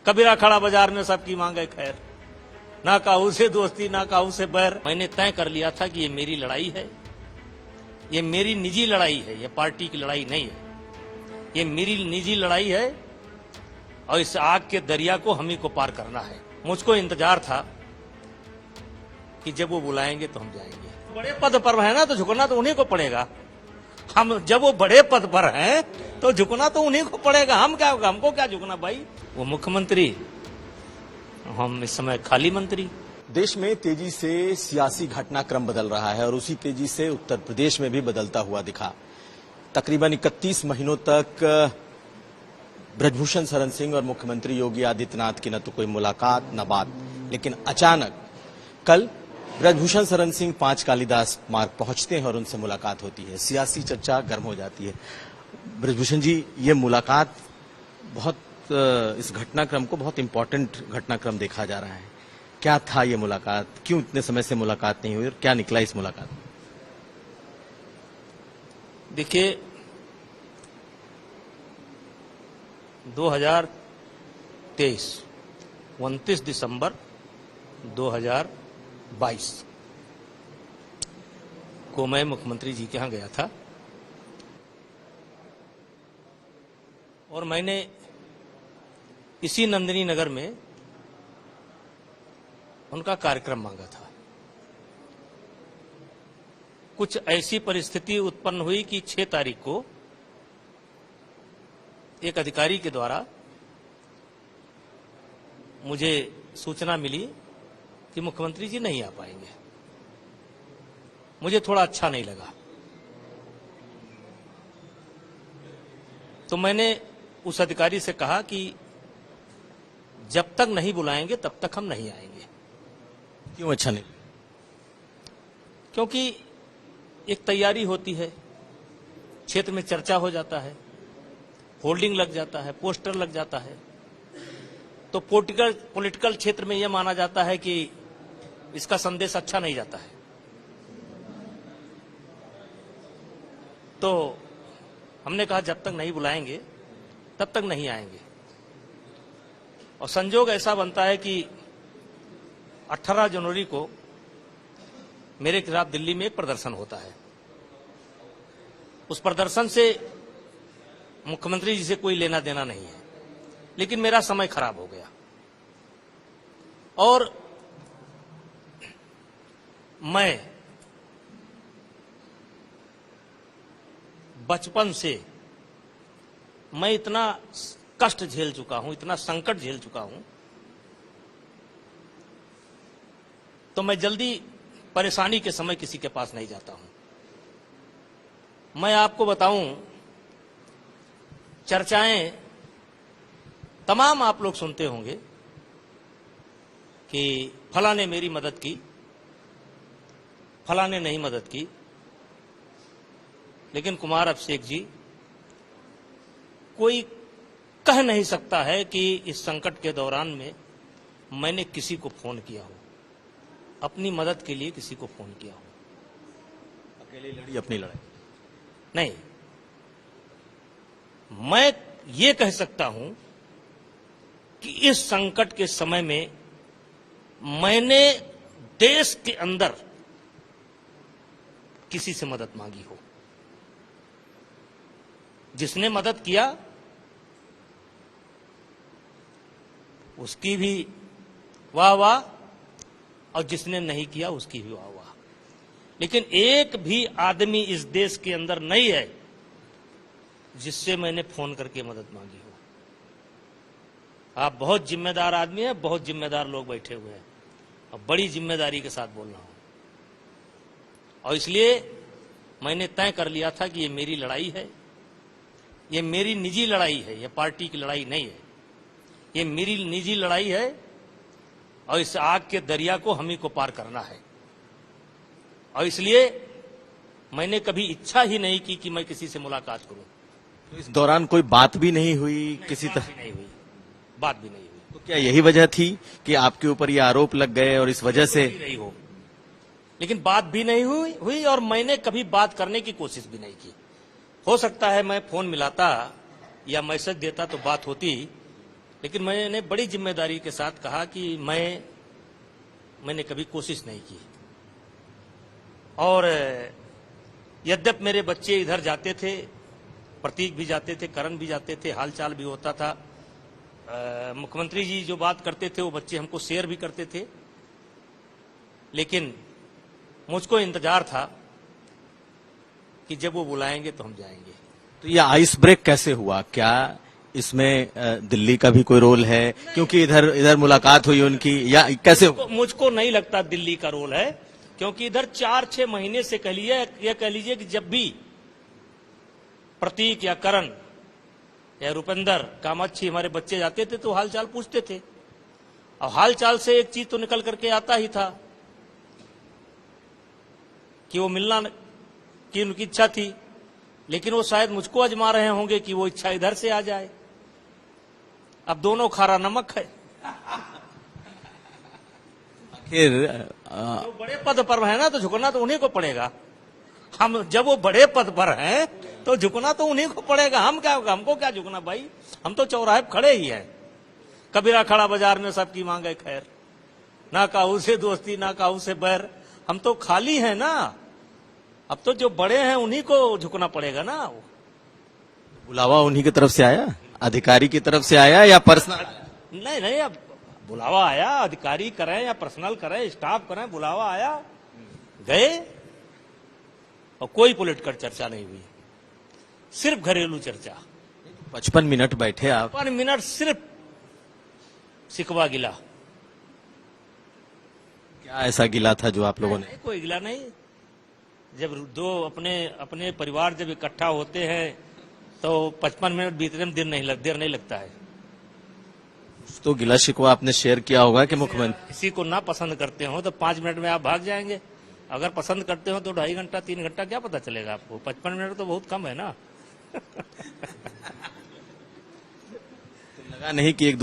कबीरा खड़ा बाजार में सबकी मांगे खैर, ना काहू से दोस्ती ना काहू से बैर। मैंने तय कर लिया था कि ये मेरी लड़ाई है, ये मेरी निजी लड़ाई है, ये पार्टी की लड़ाई नहीं है, ये मेरी निजी लड़ाई है और इस आग के दरिया को हम ही को पार करना है। मुझको इंतजार था कि जब वो बुलाएंगे तो हम जाएंगे। बड़े पद पर है ना तो झुकना तो उन्हीं को पड़ेगा। हम जब वो बड़े पद पर हैं तो झुकना तो उन्हीं को पड़ेगा। हमको क्या झुकना भाई। वो मुख्यमंत्री, हम इस समय खाली मंत्री। देश में तेजी से सियासी घटनाक्रम बदल रहा है और उसी तेजी से उत्तर प्रदेश में भी बदलता हुआ दिखा। तकरीबन 31 महीनों तक ब्रजभूषण शरण सिंह और मुख्यमंत्री योगी आदित्यनाथ की न तो कोई मुलाकात न बात, लेकिन अचानक कल ब्रजभूषण शरण सिंह 5 कालिदास मार्ग पहुंचते हैं और उनसे मुलाकात होती है। सियासी चर्चा गर्म हो जाती है। ब्रजभूषण जी, ये मुलाकात बहुत इस घटनाक्रम को बहुत इंपॉर्टेंट घटनाक्रम देखा जा रहा है। क्या था ये मुलाकात, क्यों इतने समय से मुलाकात नहीं हुई और क्या निकला इस मुलाकात में? देखिए, 2023 29 दिसंबर 2022 को मैं मुख्यमंत्री जी के यहां गया था और मैंने इसी नंदिनी नगर में उनका कार्यक्रम मांगा था। कुछ ऐसी परिस्थिति उत्पन्न हुई कि 6 तारीख को एक अधिकारी के द्वारा मुझे सूचना मिली कि मुख्यमंत्री जी नहीं आ पाएंगे। मुझे थोड़ा अच्छा नहीं लगा, तो मैंने उस अधिकारी से कहा कि जब तक नहीं बुलाएंगे तब तक हम नहीं आएंगे। क्यों अच्छा नहीं? क्योंकि एक तैयारी होती है, क्षेत्र में चर्चा हो जाता है, होल्डिंग लग जाता है, पोस्टर लग जाता है, तो पॉलिटिकल क्षेत्र में यह माना जाता है कि इसका संदेश अच्छा नहीं जाता है। तो हमने कहा जब तक नहीं बुलाएंगे तब तक नहीं आएंगे। और संजोग ऐसा बनता है कि 18 जनवरी को मेरे खिलाफ दिल्ली में एक प्रदर्शन होता है। उस प्रदर्शन से मुख्यमंत्री जी से कोई लेना देना नहीं है, लेकिन मेरा समय खराब हो गया और मैं बचपन से मैं इतना कष्ट झेल चुका हूं, इतना संकट झेल चुका हूं, तो मैं जल्दी परेशानी के समय किसी के पास नहीं जाता हूं। मैं आपको बताऊं, चर्चाएं तमाम आप लोग सुनते होंगे कि फला ने मेरी मदद की, फला ने नहीं मदद की, लेकिन कुमार अभिषेक जी, कोई कह नहीं सकता है कि इस संकट के दौरान में मैंने किसी को फोन किया हो, अपनी मदद के लिए किसी को फोन किया हो। अकेले लड़ी अपनी लड़ाई नहीं, मैं ये कह सकता हूं कि इस संकट के समय में मैंने देश के अंदर किसी से मदद मांगी हो। जिसने मदद किया उसकी भी वाह वाह और जिसने नहीं किया उसकी भी वाह वाह, लेकिन एक भी आदमी इस देश के अंदर नहीं है जिससे मैंने फोन करके मदद मांगी हो। आप बहुत जिम्मेदार आदमी हैं, बहुत जिम्मेदार लोग बैठे हुए हैं और बड़ी जिम्मेदारी के साथ बोल रहा हूं, और इसलिए मैंने तय कर लिया था कि ये मेरी लड़ाई है, ये मेरी निजी लड़ाई है, ये पार्टी की लड़ाई नहीं है, ये मेरी निजी लड़ाई है और इस आग के दरिया को हम ही को पार करना है। और इसलिए मैंने कभी इच्छा ही नहीं की कि मैं किसी से मुलाकात करूं। तो इस दौरान कोई बात भी नहीं हुई? किसी तरह नहीं हुई, बात भी नहीं हुई। तो क्या यही वजह थी कि आपके ऊपर ये आरोप लग गए और इस वजह से? नहीं हो, लेकिन बात भी नहीं हुई और मैंने कभी बात करने की कोशिश भी नहीं की। हो सकता है मैं फोन मिलाता या मैसेज देता तो बात होती, लेकिन मैंने बड़ी जिम्मेदारी के साथ कहा कि मैंने कभी कोशिश नहीं की। और यद्यप मेरे बच्चे इधर जाते थे, प्रतीक भी जाते थे, करण भी जाते थे, हालचाल भी होता था, मुख्यमंत्री जी जो बात करते थे वो बच्चे हमको शेयर भी करते थे, लेकिन मुझको इंतजार था कि जब वो बुलाएंगे तो हम जाएंगे। तो ये आइस ब्रेक कैसे हुआ? क्या इसमें दिल्ली का भी कोई रोल है? क्योंकि इधर मुलाकात हुई उनकी, या कैसे? मुझको नहीं लगता दिल्ली का रोल है, क्योंकि इधर 4-6 महीने से यह कह लीजिए कि जब भी प्रतीक या करण या रुपेंद्र, कामाक्षी हमारे बच्चे जाते थे तो हालचाल पूछते थे। और हालचाल से एक चीज तो निकल करके आता ही था कि वो मिलना की उनकी इच्छा थी, लेकिन वो शायद मुझको आजमा रहे होंगे कि वो इच्छा इधर से आ जाए। अब दोनों खारा नमक है। आखिर जो बड़े पद पर है ना, तो झुकना तो उन्हीं को पड़ेगा। हम जब वो बड़े पद पर हैं तो झुकना तो उन्हीं को पड़ेगा। हमको क्या झुकना भाई, हम तो चौराहे पर खड़े ही हैं। कबीरा खड़ा बाजार में सबकी मांगे खैर, ना काहू से दोस्ती ना काहू से बैर, हम तो खाली हैं ना। अब तो जो बड़े हैं उन्हीं को झुकना पड़ेगा ना। बुलावा उन्हीं की तरफ से आया, अधिकारी की तरफ से आया या पर्सनल? नहीं, अब बुलावा आया, अधिकारी करें या पर्सनल करें, स्टाफ करें, बुलावा आया, गए, और कोई पॉलिटिकल चर्चा नहीं हुई, सिर्फ घरेलू चर्चा। 55 मिनट बैठे आप? 55 मिनट सिर्फ सिकवा गिला। क्या ऐसा गिला था जो आप लोगों ने? कोई गिला नहीं। जब दो अपने परिवार जब इकट्ठा होते हैं तो 55 मिनट बीतने में देर नहीं लगता है। तो गिला शिकवा आपने शेयर किया होगा कि मुख्यमंत्री किसी को ना पसंद करते हो तो 5 मिनट में आप भाग जाएंगे, अगर पसंद करते हो तो 2.5 घंटा 3 घंटा क्या पता चलेगा आपको। 55 मिनट तो बहुत कम है ना। लगा नहीं कि एक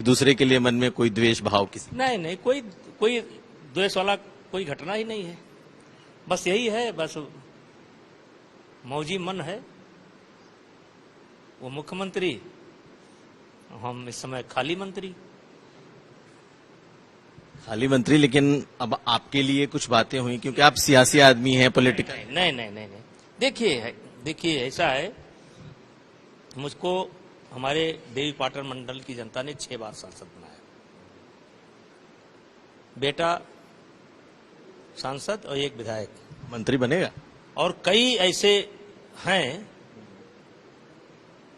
दूसरे के लिए मन में कोई द्वेष भाव किसी? नहीं, कोई द्वेष वाला कोई घटना ही नहीं है। बस यही है, बस मौजी मन है। वो मुख्यमंत्री, हम इस समय खाली मंत्री। लेकिन अब आपके लिए कुछ बातें हुई, क्योंकि आप सियासी आदमी हैं, पॉलिटिकल। नहीं। देखिए ऐसा है, मुझको हमारे देवी पाटन मंडल की जनता ने 6 बार सांसद बनाया। बेटा सांसद और एक विधायक। मंत्री बनेगा? और कई ऐसे हैं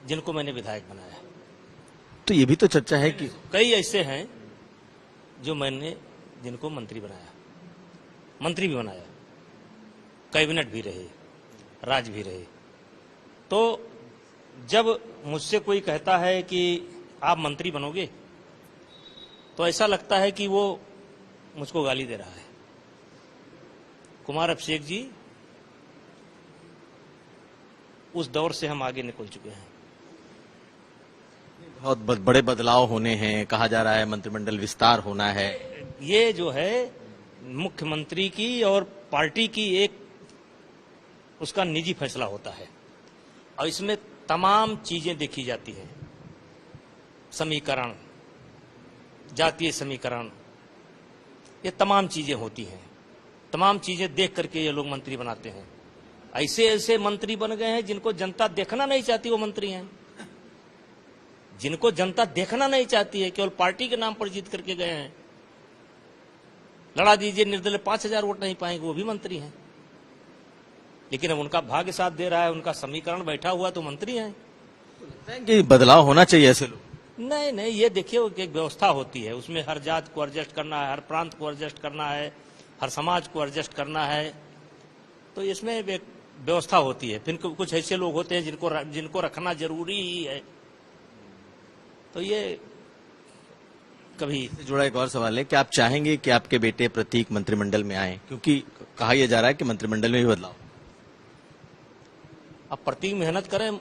जिनको मैंने विधायक बनाया। तो ये भी तो चर्चा है कि कई ऐसे हैं जिनको मंत्री भी बनाया, कैबिनेट भी रहे, राज भी रहे। तो जब मुझसे कोई कहता है कि आप मंत्री बनोगे, तो ऐसा लगता है कि वो मुझको गाली दे रहा है। कुमार अभिषेक जी, उस दौर से हम आगे निकल चुके हैं। बहुत बड़े बदलाव होने हैं, कहा जा रहा है मंत्रिमंडल विस्तार होना है। ये जो है मुख्यमंत्री की और पार्टी की एक उसका निजी फैसला होता है, और इसमें तमाम चीजें देखी जाती हैं। समीकरण, जातीय समीकरण, ये तमाम चीजें होती हैं। तमाम चीजें देख करके ये लोग मंत्री बनाते हैं। ऐसे मंत्री बन गए हैं जिनको जनता देखना नहीं चाहती, वो मंत्री हैं। जिनको जनता देखना नहीं चाहती है, केवल पार्टी के नाम पर जीत करके गए हैं। लड़ा दीजिए, निर्दलीय 5000 वोट नहीं पाएंगे, वो भी मंत्री हैं। लेकिन अब उनका भाग्य साथ दे रहा है, उनका समीकरण बैठा हुआ, तो मंत्री हैं। कि बदलाव होना चाहिए ऐसे लोग? नहीं, ये देखिए एक व्यवस्था होती है, उसमें हर जात को एडजस्ट करना है, हर प्रांत को एडजस्ट करना है, हर समाज को एडजस्ट करना है। तो इसमें एक व्यवस्था होती है। फिर कुछ ऐसे लोग होते हैं जिनको रखना जरूरी ही है। तो ये कभी जुड़ा एक और सवाल है कि आप चाहेंगे कि आपके बेटे प्रतीक मंत्रिमंडल में आए, क्योंकि कहा यह जा रहा है कि मंत्रिमंडल में भी बदलाव। अब प्रतीक मेहनत करें,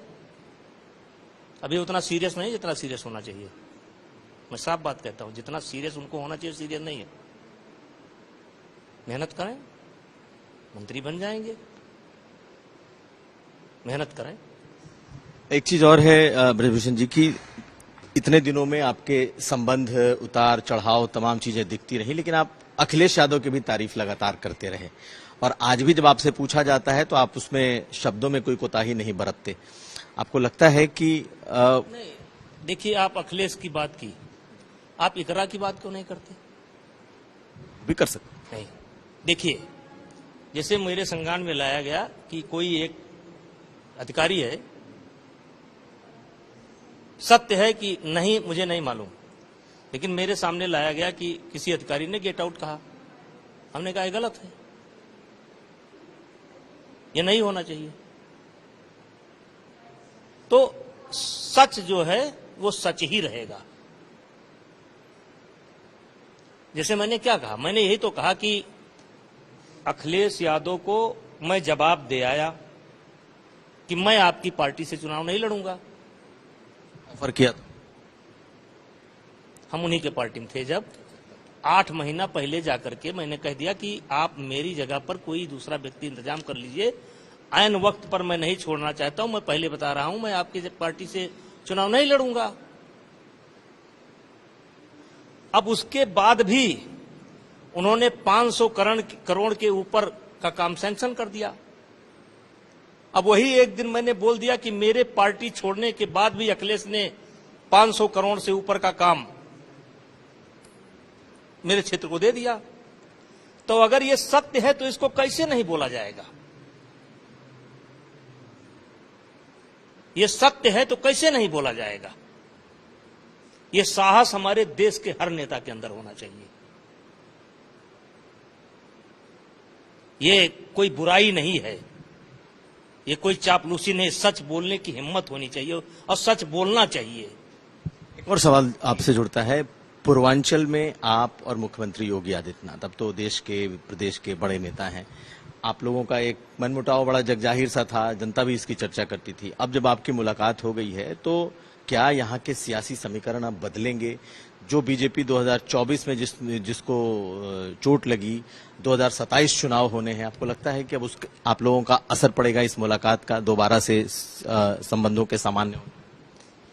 अभी उतना सीरियस नहीं जितना सीरियस होना चाहिए। मैं साफ बात कहता हूं, जितना सीरियस उनको होना चाहिए सीरियस नहीं है। मेहनत करें, मंत्री बन जाएंगे। मेहनत करें। एक चीज और है ब्रजभूषण जी की, इतने दिनों में आपके संबंध, उतार चढ़ाव, तमाम चीजें दिखती रही, लेकिन आप अखिलेश यादव की भी तारीफ लगातार करते रहे और आज भी जब आपसे पूछा जाता है तो आप उसमें शब्दों में कोई कोताही नहीं बरतते। आपको लगता है कि नहीं, देखिए, आप अखिलेश की बात की, आप इकरा की बात क्यों नहीं करते? भी कर सकते? नहीं, देखिए, जैसे मेरे संज्ञान में लाया गया कि कोई एक अधिकारी है, सत्य है कि नहीं मुझे नहीं मालूम, लेकिन मेरे सामने लाया गया कि किसी अधिकारी ने गेट आउट कहा। हमने कहा ये गलत है, ये नहीं होना चाहिए। तो सच जो है वो सच ही रहेगा। जैसे मैंने क्या कहा, मैंने यही तो कहा कि अखिलेश यादव को मैं जवाब दे आया कि मैं आपकी पार्टी से चुनाव नहीं लड़ूंगा। ऑफर किया था? हम उन्हीं के पार्टी में थे जब 8 महीना पहले जाकर के मैंने कह दिया कि आप मेरी जगह पर कोई दूसरा व्यक्ति इंतजाम कर लीजिए, ऐन वक्त पर मैं नहीं छोड़ना चाहता हूं। मैं पहले बता रहा हूं, मैं आपकी पार्टी से चुनाव नहीं लड़ूंगा। अब उसके बाद भी उन्होंने 500 करोड़ के ऊपर का काम सैंक्शन कर दिया। अब वही एक दिन मैंने बोल दिया कि मेरे पार्टी छोड़ने के बाद भी अखिलेश ने 500 करोड़ से ऊपर का काम मेरे क्षेत्र को दे दिया। तो अगर ये सत्य है तो इसको कैसे नहीं बोला जाएगा? ये सत्य है तो कैसे नहीं बोला जाएगा? ये साहस हमारे देश के हर नेता के अंदर होना चाहिए। ये कोई बुराई नहीं है, ये कोई चापलूसी नहीं, सच बोलने की हिम्मत होनी चाहिए और सच बोलना चाहिए। एक और सवाल आपसे जुड़ता है, पूर्वांचल में आप और मुख्यमंत्री योगी आदित्यनाथ, अब तो देश के प्रदेश के बड़े नेता हैं, आप लोगों का एक मनमुटाव बड़ा जगजाहिर सा था, जनता भी इसकी चर्चा करती थी। अब जब आपकी मुलाकात हो गई है तो क्या यहाँ के सियासी समीकरण अब बदलेंगे? जो बीजेपी 2024 में जिसको चोट लगी, 2027 चुनाव होने हैं, आपको लगता है कि अब आप लोगों का असर पड़ेगा इस मुलाकात का दोबारा से संबंधों के सामान्य होने?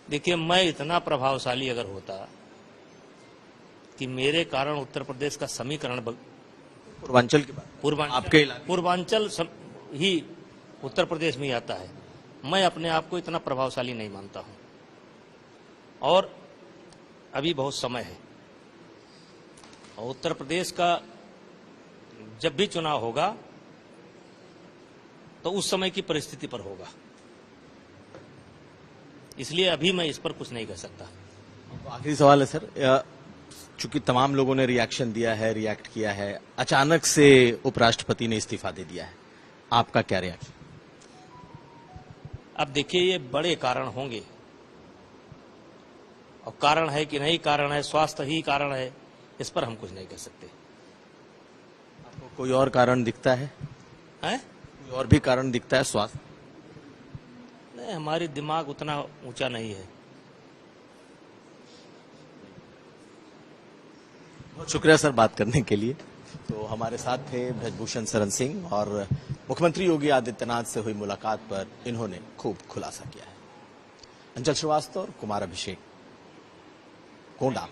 देखिए, मैं इतना प्रभावशाली अगर होता कि मेरे कारण उत्तर प्रदेश का समीकरण पूर्वांचल की बात, आपके पूर्वांचल ही उत्तर प्रदेश में ही आता है, मैं अपने आप को इतना प्रभावशाली नहीं मानता हूं। और अभी बहुत समय है और उत्तर प्रदेश का जब भी चुनाव होगा तो उस समय की परिस्थिति पर होगा, इसलिए अभी मैं इस पर कुछ नहीं कह सकता। आखिरी सवाल है सर, चूंकि तमाम लोगों ने रिएक्शन दिया है, रिएक्ट किया है, अचानक से उपराष्ट्रपति ने इस्तीफा दे दिया है, आपका क्या रिएक्शन? अब देखिए, ये बड़े कारण होंगे और कारण है कि नहीं कारण है, स्वास्थ्य ही कारण है, इस पर हम कुछ नहीं कह सकते। आपको कोई और कारण दिखता है? कोई और भी कारण दिखता है स्वास्थ्य? नहीं, हमारी दिमाग उतना ऊंचा नहीं है। बहुत शुक्रिया सर बात करने के लिए। तो हमारे साथ थे ब्रजभूषण शरण सिंह और मुख्यमंत्री योगी आदित्यनाथ से हुई मुलाकात पर इन्होंने खूब खुलासा किया है। अंचल श्रीवास्तव और कुमार अभिषेक, गोंडा।